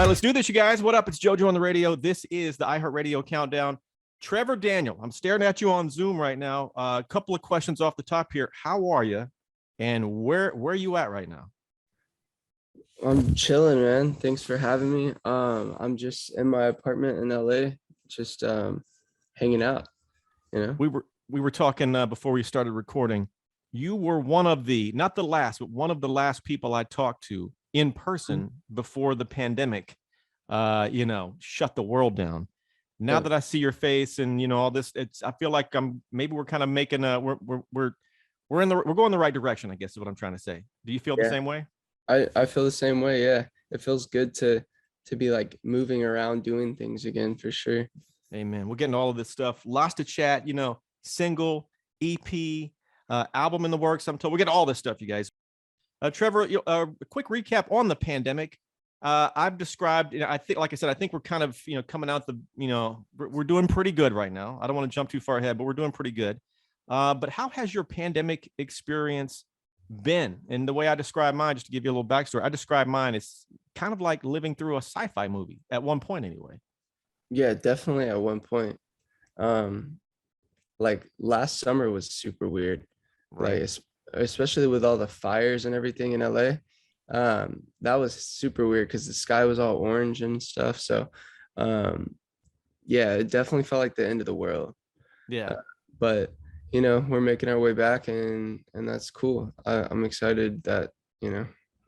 right, let's do this, you guys. What up? It's JoJo on the radio. This is the iHeartRadio Countdown. Trevor Daniel, I'm staring at you on Zoom right now. A couple of questions off the top here. How are you? And where are you at right now? I'm chilling, man. Thanks for having me. I'm just in my apartment in LA, just hanging out, you know. We were talking before we started recording. You were one of the, not the last, but one of the last people I talked to in person before the pandemic, shut the world down. Now that I see your face and all this, I feel like we're kind of making we're going the right direction, I guess is what I'm trying to say. Do you feel the same way? I feel the same way. Yeah, it feels good to be like moving around, doing things again, for sure. Amen. We're getting all of this stuff. Lots to chat. Single, EP, album in the works. I'm told we're getting all this stuff, you guys. Trevor, a quick recap on the pandemic. I've described, I think, like I said, I think we're kind of, coming out we're doing pretty good right now. I don't want to jump too far ahead, but we're doing pretty good. But how has your pandemic experience been? And the way I describe mine, just to give you a little backstory, I describe mine as kind of like living through a sci-fi movie at one point anyway. Yeah, definitely at one point. Like last summer was super weird. Right. Like especially with all the fires and everything in LA. That was super weird because the sky was all orange and stuff. So yeah, it definitely felt like the end of the world. Yeah. But we're making our way back, and that's cool. I'm excited that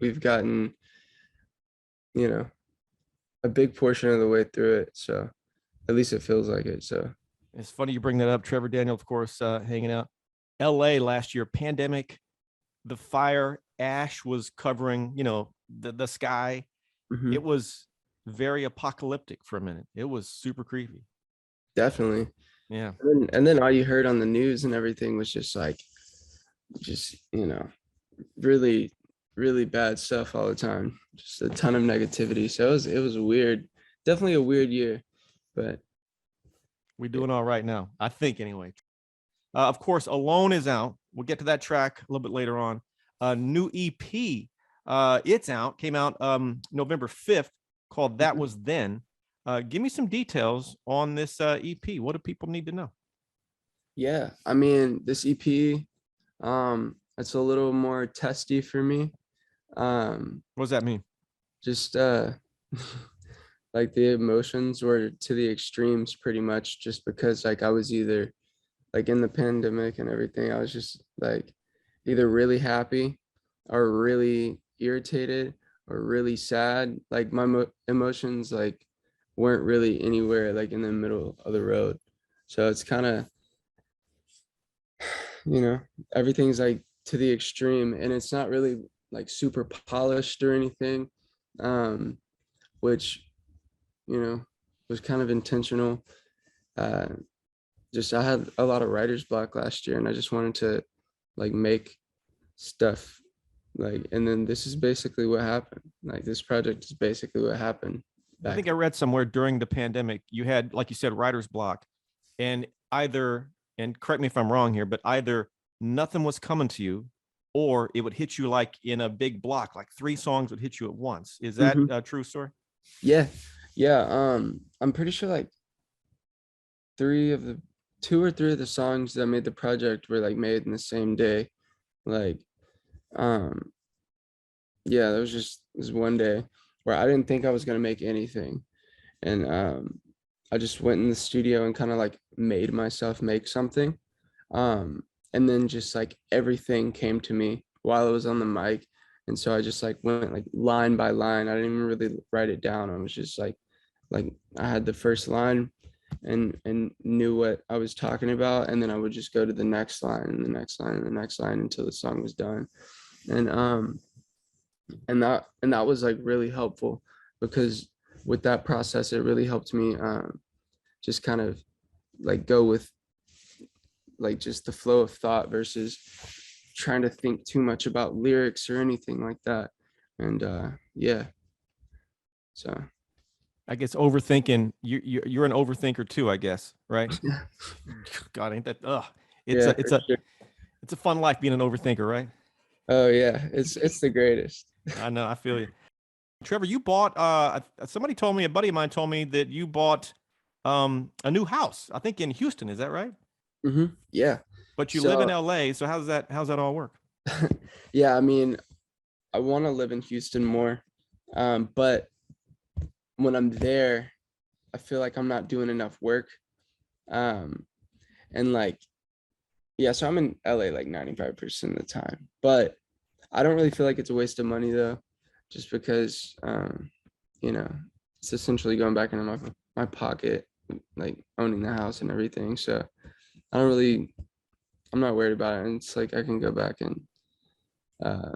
we've gotten a big portion of the way through it, so at least it feels like it. So it's funny you bring that up. Trevor Daniel, of course, hanging out LA last year, pandemic, the fire, ash was covering the sky. It was very apocalyptic for a minute. It was super creepy. Definitely. Yeah. And then all you heard on the news and everything was just really, really bad stuff all the time. Just a ton of negativity. So it was weird. Definitely a weird year, but we're doing all right now, I think, anyway. Of course, Alone is out. We'll get to that track a little bit later on. New EP, it's out, came out November 5th, called That Was Then. Give me some details on this EP. What do people need to know? Yeah, I mean, this EP, it's a little more testy for me. What does that mean? Just like the emotions were to the extremes pretty much, just because like I was either like in the pandemic and everything, I was just like either really happy or really irritated or really sad. Like my emotions like weren't really anywhere like in the middle of the road. So it's kind of everything's like to the extreme, and it's not really like super polished or anything, which was kind of intentional. Just I had a lot of writer's block last year, and I just wanted to like make stuff, like, and then this is basically what happened. Like this project is basically what happened. I think I read somewhere during the pandemic you had, like you said, writer's block, and correct me if I'm wrong here, but either nothing was coming to you or it would hit you like in a big block, like 3 songs would hit you at once. Is that a true story? Yeah. I'm pretty sure like 2 or 3 of the songs that made the project were like made in the same day. Like yeah, there was just this one day where I didn't think I was gonna make anything, and I just went in the studio and kind of like made myself make something, and then just like everything came to me while I was on the mic, and so I just like went like line by line. I didn't even really write it down. I was just like I had the first line and knew what I was talking about, and then I would just go to the next line and the next line and the next line until the song was done. And that was like really helpful, because with that process it really helped me just kind of like go with like just the flow of thought versus trying to think too much about lyrics or anything like that. And yeah, so I guess overthinking, you're an overthinker too, I guess, right? God, ain't that it's a fun life being an overthinker, right? Oh yeah, it's the greatest. I know, I feel you. Trevor, you bought somebody told me, a buddy of mine told me that you bought a new house, I think in Houston, is that right? Yeah. But you live in So LA, so how's that all work? yeah, I mean, I want to live in Houston more. But when I'm there, I feel like I'm not doing enough work. Um, and like, yeah, so I'm in LA like 95% of the time, but I don't really feel like it's a waste of money though, just because, you know, it's essentially going back into my pocket, like owning the house and everything. So I don't really, I'm not worried about it. And it's like I can go back and, uh,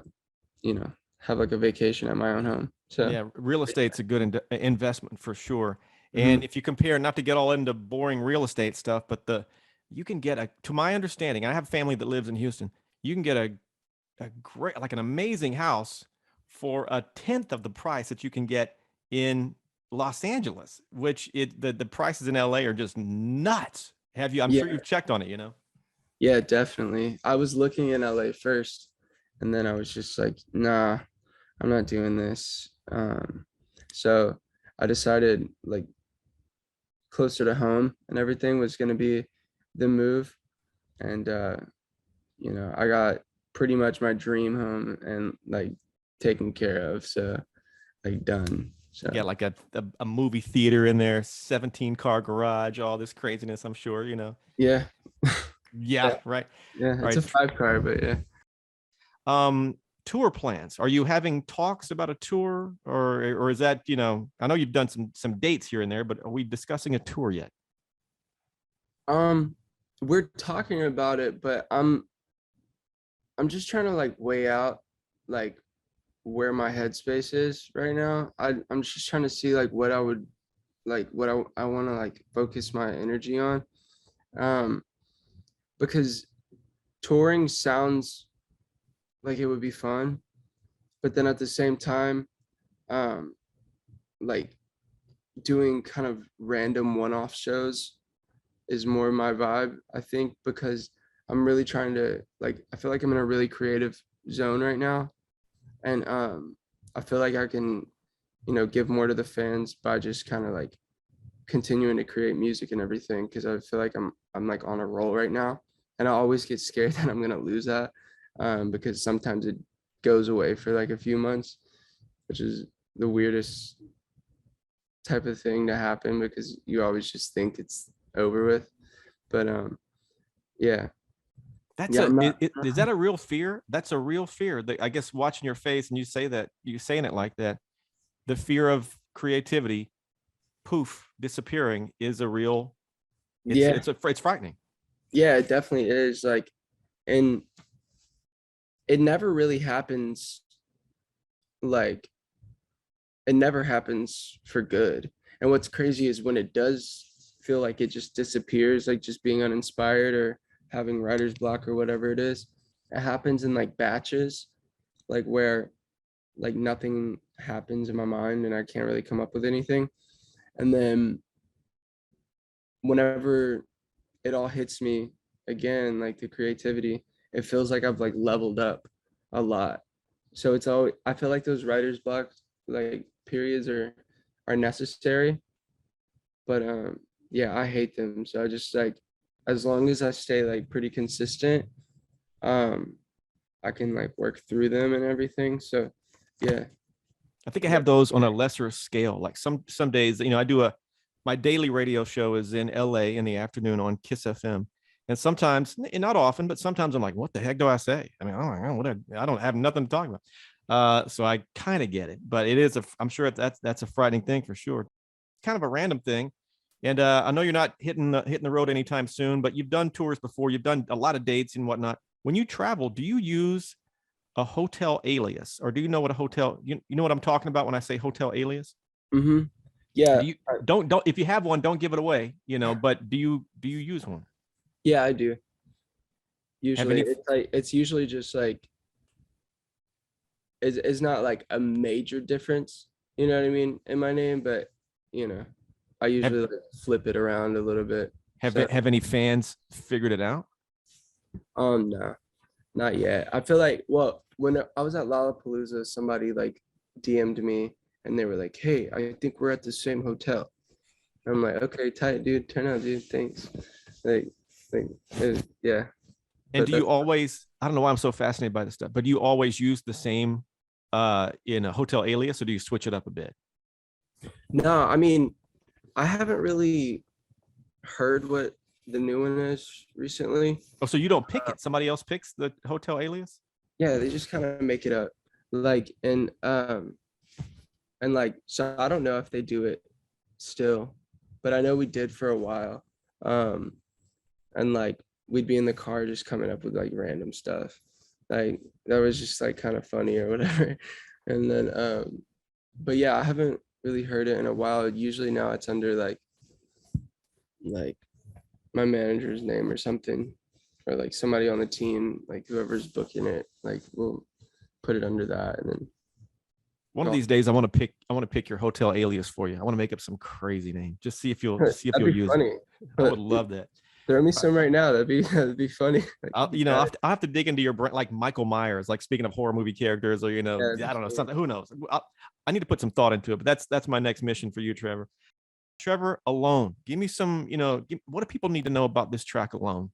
you know, have like a vacation at my own home. So Yeah, real estate's a good investment for sure. And mhm. if you compare, not to get all into boring real estate stuff, but you can get to my understanding, I have family that lives in Houston. You can get a great, like an amazing house for a tenth of the price that you can get in Los Angeles, which the prices in LA are just nuts. Have you? I'm sure Yeah, you've checked on it, you know? yeah, definitely. I was looking in LA first, and then I was just like, nah, I'm not doing this. So I decided like closer to home and everything was going to be the move. And, I got pretty much my dream home and like taken care of. So like done. So You got like a movie theater in there, 17 car garage, all this craziness, I'm sure, you know? yeah, Yeah, yeah, right. yeah. It's Right. a 5 car, but yeah. Um, tour plans. Are you having talks about a tour, or is that, you know, I know you've done some dates here and there, but are we discussing a tour yet? Um, we're talking about it, but I'm just trying to like weigh out like where my headspace is right now. I'm just trying to see like what I would like what I want to like focus my energy on. Um, because touring sounds like it would be fun, but then at the same time, um, like doing kind of random one-off shows is more my vibe, I think, because I'm really trying to like I feel like I'm in a really creative zone right now. And I feel like I can, give more to the fans by just kind of like continuing to create music and everything because I feel like I'm like on a roll right now. And I always get scared that I'm gonna lose that because sometimes it goes away for like a few months, which is the weirdest type of thing to happen because you always just think it's over with. But yeah, That's yeah, I'm not. is that a real fear? That's a real fear. I guess watching your face and you say that, you saying it like that, the fear of creativity, poof, disappearing is a real, Yeah, it's frightening. yeah, it definitely is. Like, and it never really happens. Like, it never happens for good. And what's crazy is when it does feel like it just disappears, like just being uninspired or having writer's block or whatever it is, it happens in like batches, like where like nothing happens in my mind and I can't really come up with anything. And then whenever it all hits me again, like the creativity, it feels like I've like leveled up a lot. So it's all I feel like those writer's block like periods are necessary, but yeah, I hate them. So I just like as long as I stay like pretty consistent, um I can like work through them and everything. So yeah. I think I have those on a lesser scale. Like some days, you know, my daily radio show is in LA in the afternoon on Kiss FM. And sometimes, and not often, but sometimes I'm like, what the heck do I say? I mean, I don't have nothing to talk about. So I kind of get it, but I'm sure that's a frightening thing for sure. Kind of a random thing. And I know you're not hitting the road anytime soon, but you've done tours before. You've done a lot of dates and whatnot. When you travel, do you use a hotel alias, or do you know what a hotel, you know what I'm talking about when I say hotel alias? Mm-hmm. Or Yeah. do you, don't if you have one, don't give it away, you know, but do you use one? Yeah, I do. Have Usually any it's like it's usually just like it's not like a major difference, you know what I mean, in my name, but you know, I have usually like flip it around a little bit. So have any fans figured it out? no, not yet. I feel like well, when I was at Lollapalooza, somebody like DM'd me and they were like, "Hey, I think we're at the same hotel." And I'm like, "Okay, tight, dude. Turn out, dude. Thanks." Like, yeah. And But do you that's always, I don't know why I'm so fascinated by this stuff, but do you always use the same in a hotel alias, or do you switch it up a bit? no. I mean, I haven't really heard what the new one is recently. Oh, so you don't pick it. Somebody else picks the hotel alias? Yeah, they just kind of make it up. Like, and like, so I don't know if they do it still, but I know we did for a while. Um, and like we'd be in the car just coming up with like random stuff. Like that was just like kind of funny or whatever. And then but yeah, I haven't really heard it in a while. Usually now it's under like my manager's name or something, or like somebody on the team, like whoever's booking it, like we'll put it under that. And then One of these days, I want to pick your hotel alias for you. I want to make up some crazy name. Just see if you'll that'd be use it. funny. I would love that. Throw me some right now. That'd be funny. Like, I'll have to dig into your brain, like Michael Myers, like speaking of horror movie characters, or yeah, I don't know, something. Who knows? I need to put some thought into it, but that's my next mission for you, Trevor. Trevor, Alone. Give me some, what do people need to know about this track Alone?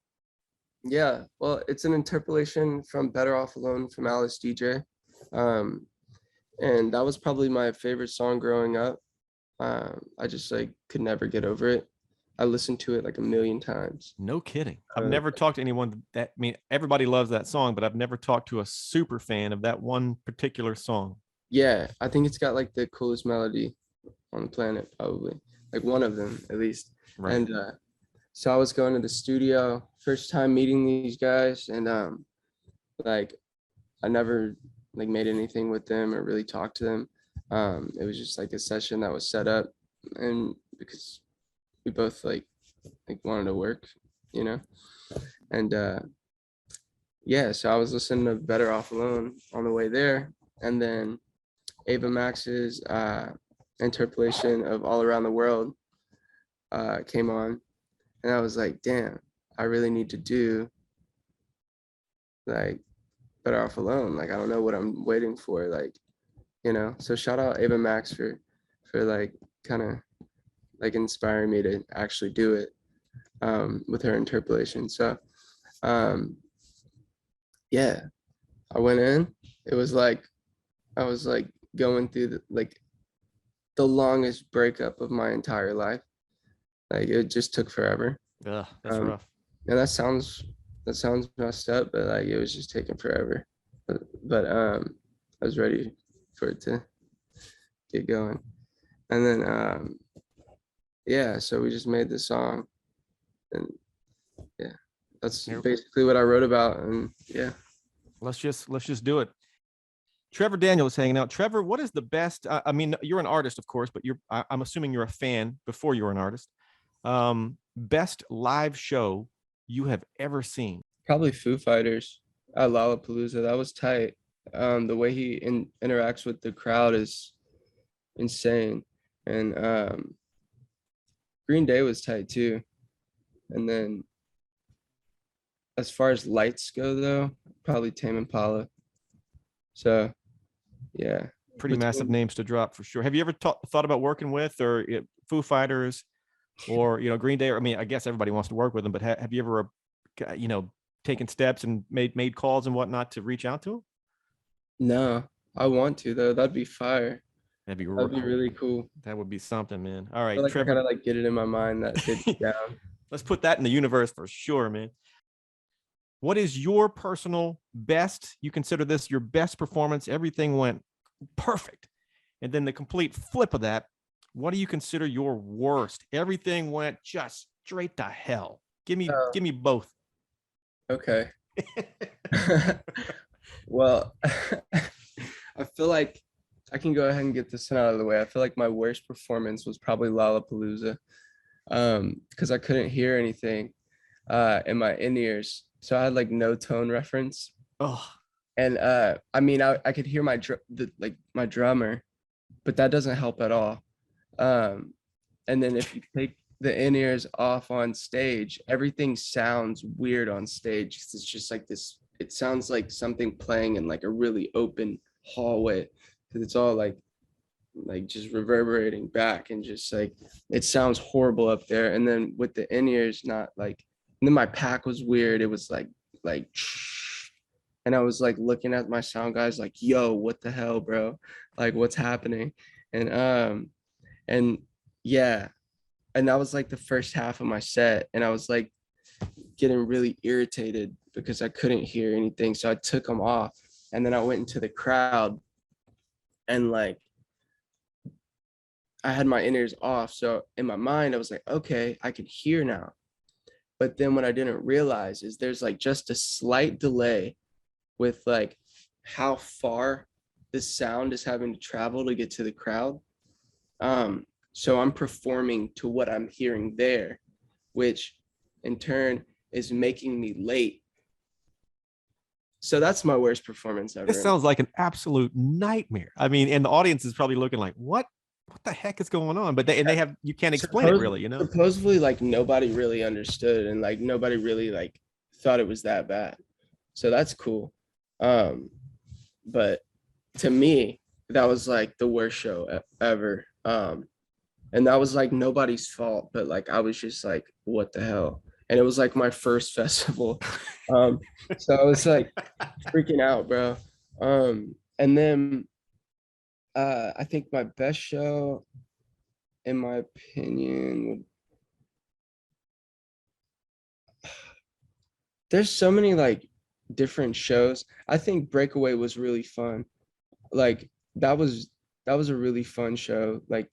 Yeah, well, it's an interpolation from Better Off Alone from Alice DJ. And that was probably my favorite song growing up. I just like could never get over it. I listened to it like a million times. No kidding. I've never talked to anyone that, I mean, everybody loves that song, but I've never talked to a super fan of that one particular song. Yeah, I think it's got like the coolest melody on the planet, probably. Like one of them at least. Right. And so I was going to the studio, first time meeting these guys, and like I never like made anything with them or really talked to them. It was just like a session that was set up, and because we both like wanted to work, you know. And yeah, so I was listening to Better Off Alone on the way there, and then Ava Max's interpolation of All Around the World came on, and I was like, damn, I really need to do like Better Off Alone. Like I don't know what I'm waiting for, like, you know. So shout out Ava Max for like kind of like inspiring me to actually do it with her interpolation. So yeah, I went in. It was like I was like going through the longest breakup of my entire life. Like it just took forever. Ugh, that's rough. And that sounds messed up, but like it was just taking forever. But I was ready for it to get going. And then yeah, so we just made the song, and yeah, that's basically what I wrote about. And yeah, let's just do it. Trevor Daniel is hanging out. Trevor, what is the best? I mean, you're an artist, of course, but I'm assuming you're a fan before you were an artist. Best live show you have ever seen? probably Foo Fighters at Lollapalooza. That was tight. The way he interacts with the crowd is insane. And Green Day was tight too. And then as far as lights go though, probably Tame Impala. So yeah. Pretty massive names to drop for sure. Have you ever thought about working with or Foo Fighters or, Green Day? I mean, I guess everybody wants to work with them, but have you ever, taken steps and made calls and whatnot to reach out to them? No, I want to though. That'd be fire. That'd be really cool. That would be something, man. All right, I Trevor. I gotta like get it in my mind that they'd be down. Let's put that in the universe for sure, man. What is your personal best? You consider this your best performance? Everything went perfect. And then the complete flip of that, what do you consider your worst? Everything went just straight to hell. Give me both. Okay. Well, I feel like I can go ahead and get this one out of the way. I feel like my worst performance was probably Lollapalooza, because I couldn't hear anything in my in-ears, so I had like no tone reference. Oh, and I mean, I could hear my drummer, but that doesn't help at all. And then if you take the in-ears off on stage, everything sounds weird on stage because it's just like this. It sounds like something playing in like a really open hallway because it's all like like just reverberating back, and just like it sounds horrible up there. And then with the in-ears, not like, and then my pack was weird. It was like and I was like looking at my sound guys like, yo, what the hell, bro? Like what's happening? And yeah, and that was like the first half of my set, and I was like getting really irritated because I couldn't hear anything. So I took them off, and then I went into the crowd, and like I had my in-ears off. So in my mind, I was like, okay, I can hear now. But then what I didn't realize is there's like just a slight delay with like how far the sound is having to travel to get to the crowd. So I'm performing to what I'm hearing there, which in turn is making me late. So that's my worst performance ever. This sounds like an absolute nightmare. I mean, and the audience is probably looking like, what the heck is going on? But they have, you can't explain it really, you know? Supposedly like nobody really understood, and like nobody really like thought it was that bad. So that's cool. But to me, that was like the worst show ever. And that was like nobody's fault, but like I was just like, what the hell? And it was like my first festival. So I was like freaking out, bro. And then I think my best show, in my opinion, would, there's so many like different shows. I think Breakaway was really fun. Like that was a really fun show. Like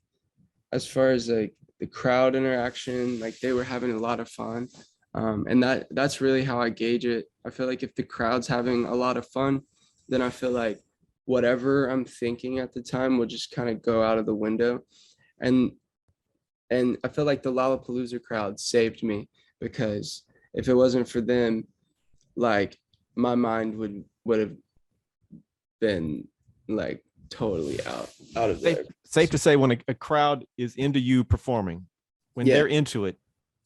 as far as like the crowd interaction, like they were having a lot of fun. And that's really how I gauge it. I feel like if the crowd's having a lot of fun, then I feel like whatever I'm thinking at the time will just kind of go out of the window. And I feel like the Lollapalooza crowd saved me, because if it wasn't for them, like my mind would have been like totally out of there. Safe to say, when a crowd is into you performing, when they're into it,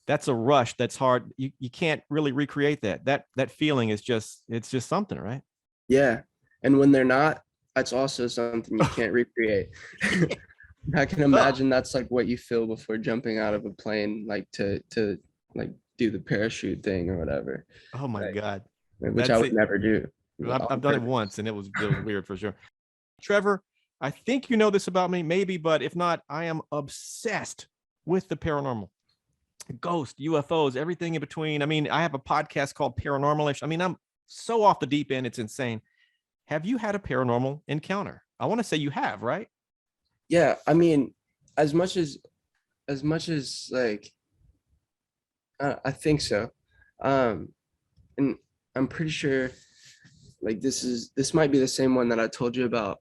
that's a rush. That's hard. You can't really recreate that. That feeling is just, it's just something, right? Yeah. And when they're not, that's also something you can't recreate. I can imagine that's like what you feel before jumping out of a plane, like to like do the parachute thing or whatever. Oh my like, God. Which I would never do. I've done it once, and it was weird for sure. Trevor, I think you know this about me, maybe, but if not, I am obsessed with the paranormal. Ghost, UFOs, everything in between. I mean, I have a podcast called Paranormalish. I mean, I'm so off the deep end, it's insane. Have you had a paranormal encounter? I want to say you have, right? Yeah, I mean, as much as like I think so. And I'm pretty sure like this might be the same one that I told you about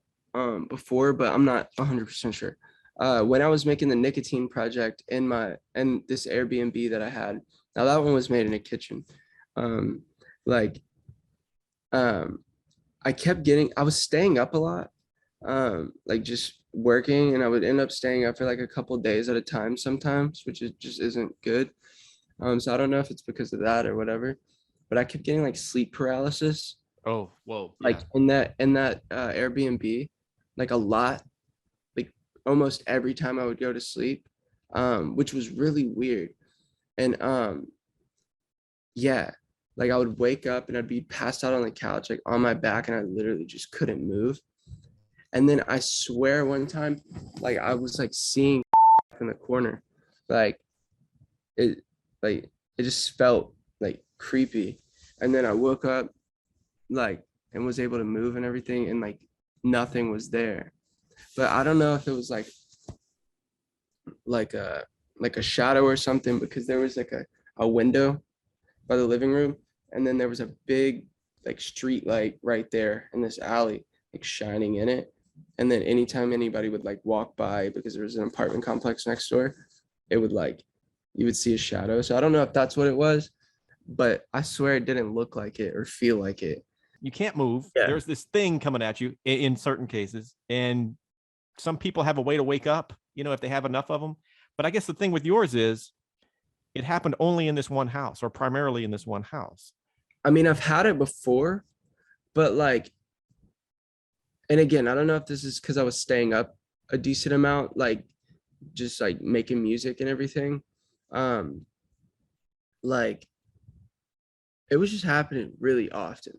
before, but I'm not 100% sure. When I was making the nicotine project in this Airbnb that I had, now that one was made in a kitchen. Like I was staying up a lot, like just working, and I would end up staying up for like a couple days at a time sometimes, which just isn't good. So I don't know if it's because of that or whatever, but I kept getting like sleep paralysis. Oh, whoa. Like in that Airbnb, like a lot, like almost every time I would go to sleep, which was really weird. And yeah, like I would wake up and I'd be passed out on the couch, like on my back, and I literally just couldn't move. And then I swear one time, like I was like seeing in the corner, like it just felt like creepy. And then I woke up like and was able to move and everything, and like nothing was there. But I don't know if it was like a shadow or something, because there was like a window by the living room, and then there was a big like street light right there in this alley, like shining in it. And then anytime anybody would like walk by, because there was an apartment complex next door, it would like, you would see a shadow. So I don't know if that's what it was, but I swear it didn't look like it or feel like it. You can't move. Yeah. There's this thing coming at you in certain cases. And some people have a way to wake up, you know, if they have enough of them. But I guess the thing with yours is it happened only in this one house, or primarily in this one house. I mean, I've had it before, but like, and again, I don't know if this is because I was staying up a decent amount, like just like making music and everything. Um, like it was just happening really often.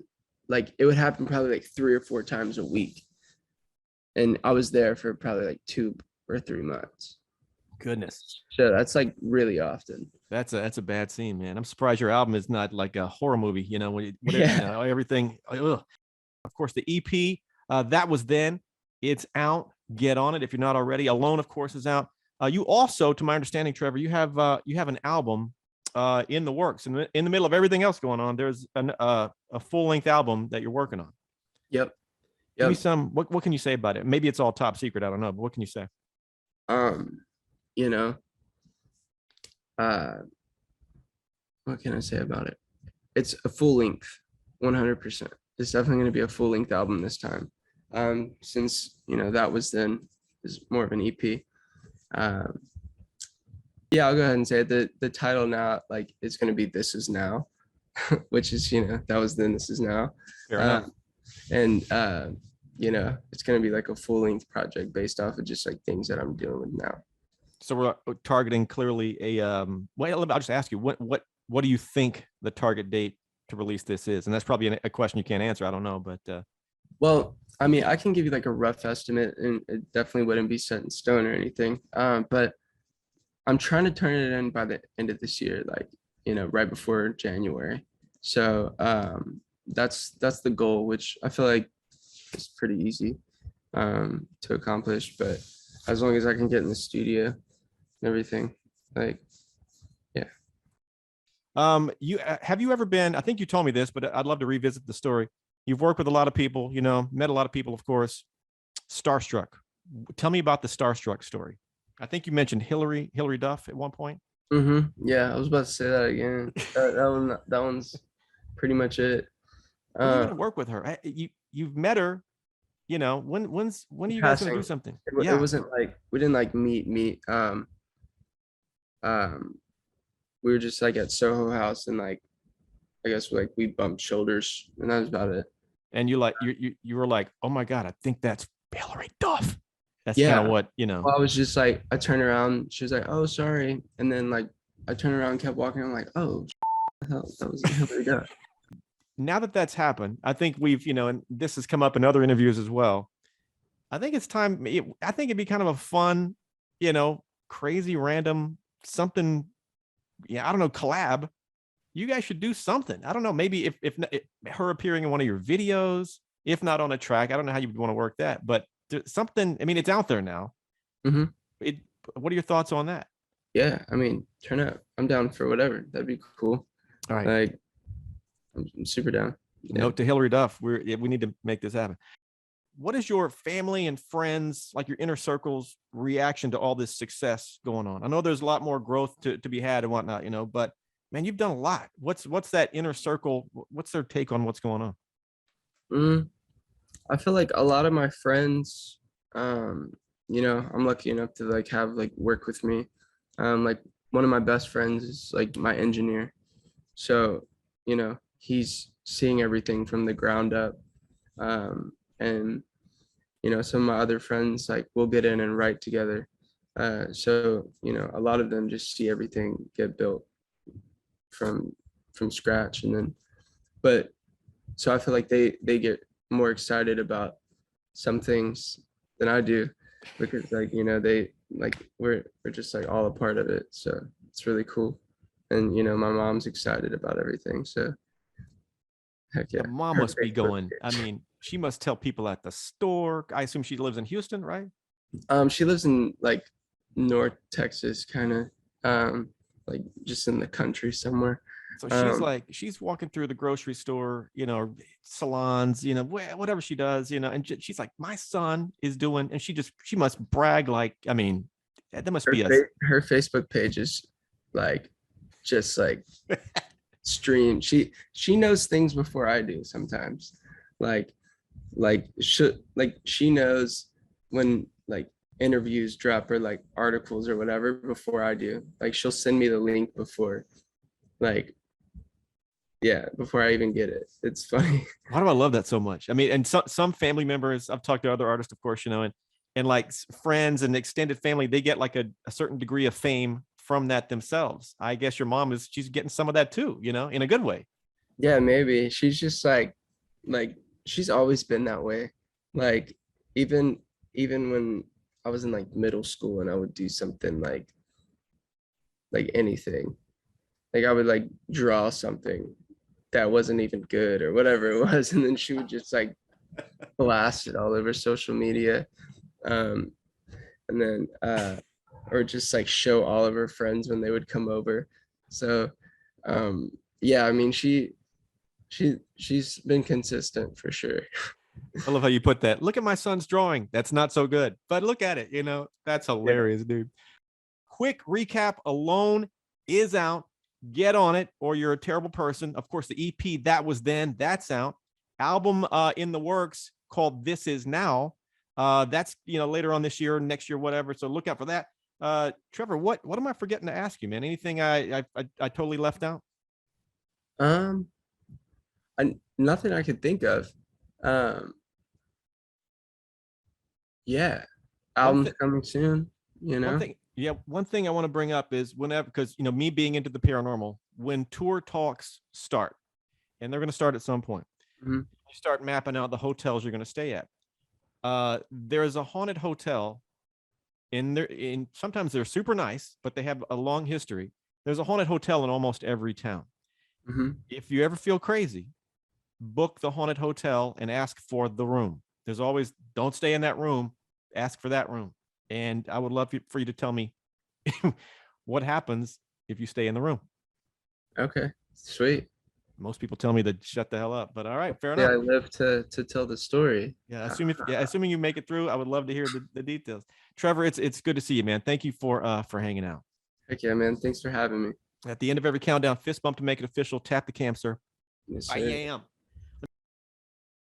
Like it would happen probably like 3 or 4 times a week. And I was there for probably like 2 or 3 months. Goodness, So that's like really often. that's a bad scene, man. I'm surprised your album is not like a horror movie. You know, Yeah. everything. Ugh. Of course, the EP that was then. It's out. Get on it if you're not already. Alone, of course, is out. You also, to my understanding, Trevor, you have an album in the works. In the middle of everything else going on, there's a full length album that you're working on. Yep. Give me Yep. some. What can you say about it? Maybe it's all top secret. I don't know, but what can you say? Um, you know, uh, what can I say about it? It's a full length, 100%. It's definitely going to be a full length album this time. Since that was then is more of an EP. Um, yeah, I'll go ahead and say it. The title now, like, it's going to be "This Is Now," which is that was then, this is now. Fair Uh, enough. and it's going to be like a full length project based off of just like things that I'm dealing with now. So we're targeting clearly a well, I'll just ask you what do you think the target date to release this is? And that's probably a question you can't answer. I don't know, but Well, I mean, I can give you like a rough estimate, and it definitely wouldn't be set in stone or anything. But I'm trying to turn it in by the end of this year, like, right before January. So that's the goal, which I feel like is pretty easy to accomplish. But as long as I can get in the studio and everything, like, yeah. you have you ever been, I think you told me this, but I'd love to revisit the story. You've worked with a lot of people, met a lot of people, of course. Starstruck. Tell me about the Starstruck story. I think you mentioned Hillary Duff at one point. Yeah, I was about to say that again. That one's pretty much it. When are you going Uh, to work with her? You've met her. When are you guys going to do Passing. something? It Yeah. wasn't like we didn't like meet. Um, we were just like at Soho House, and like I guess like we bumped shoulders, and that was about it. And you were like, oh my God, I think that's Hillary Duff. That's kind of Yeah. what. Well, I was just like, I turned around. She was like, "Oh, sorry," and then like I turned around, and kept walking. I'm like, "Oh, hell, that was Hillary Duff." Now that that's happened, I think and this has come up in other interviews as well. I think it's time. I think it'd be kind of a fun, crazy, random something. Yeah, I don't know, collab. You guys should do something. I don't know. Maybe if her appearing in one of your videos, if not on a track, I don't know how you would want to work that, but something. I mean, it's out there now. Hmm. It. What are your thoughts on that? Yeah, I mean, turn up. I'm down for whatever. That'd be cool. All right. Like, I'm super down. Yeah. Note to Hillary Duff. We need to make this happen. What is your family and friends, like your inner circle's reaction to all this success going on? I know there's a lot more growth to be had and whatnot, but man, you've done a lot. What's that inner circle? What's their take on what's going on? Mm, I feel like a lot of my friends, I'm lucky enough to like have like work with me. Like one of my best friends is like my engineer. So, he's seeing everything from the ground up. And some of my other friends like we'll get in and write together. So, a lot of them just see everything get built from scratch. And then but so I feel like they get more excited about some things than I do, because like they like we're just like all a part of it, so it's really cool. And my mom's excited about everything, so heck yeah. The mom Her must be Facebook going. I page. mean, she must tell people at the store. I assume she lives in Houston, right? She lives in like North Texas, kind of, like just in the country somewhere. So um she's walking through the grocery store, salons, whatever she does, and she's like, my son is doing, and she must brag like, I mean, there must be her Facebook page is like just like stream. She knows things before I do sometimes. Like she knows when like interviews drop or like articles or whatever before I do. Like she'll send me the link before, like, yeah, before I even get it. It's funny. Why do I love that so much? I mean, and some family members, I've talked to other artists, of course, and and like friends and extended family, they get like a certain degree of fame from that themselves. I guess your mom she's getting some of that too, you know, in a good way. Yeah, maybe. She's just like she's always been that way. Like even even when I was in like middle school and I would do something like anything. Like I would like draw something that wasn't even good or whatever it was, and then she would just like blast it all over social media. Um and then or just like show all of her friends when they would come over. So um yeah, I mean she's been consistent for sure. I love how you put that. Look at my son's drawing. That's not so good, but look at it. You know, that's Yeah. hilarious, dude. Quick recap: Alone is out. Get on it, or you're a terrible person. Of course, the EP That Was Then, that's out. Album in the works called This Is Now. That's later on this year, next year, whatever. So look out for that. Trevor, what am I forgetting to ask you, man? Anything I totally left out? Um Nothing I could think of. Um yeah. One Album's thing. coming soon, you One know? thing, yeah, one thing I want to bring up is whenever, because me being into the paranormal, when tour talks start, and they're going to start at some point, Mhm. you start mapping out the hotels you're going to stay at. There is a haunted hotel in there. In sometimes they're super nice, but they have a long history. There's a haunted hotel in almost every town. Mhm. If you ever feel crazy, book the haunted hotel and ask for the room. There's always, don't stay in that room, ask for that room. And I would love for you to tell me what happens if you stay in the room. Okay. Sweet. Most people tell me to shut the hell up, but all right, fair Yeah, enough. I live to tell the story. Yeah, assuming you make it through, I would love to hear the details. Trevor, it's good to see you, man. Thank you for hanging out. Heck yeah, man. Thanks for having me. At the end of every countdown, fist bump to make it official. Tap the cam, sir. Yes, I sir. am.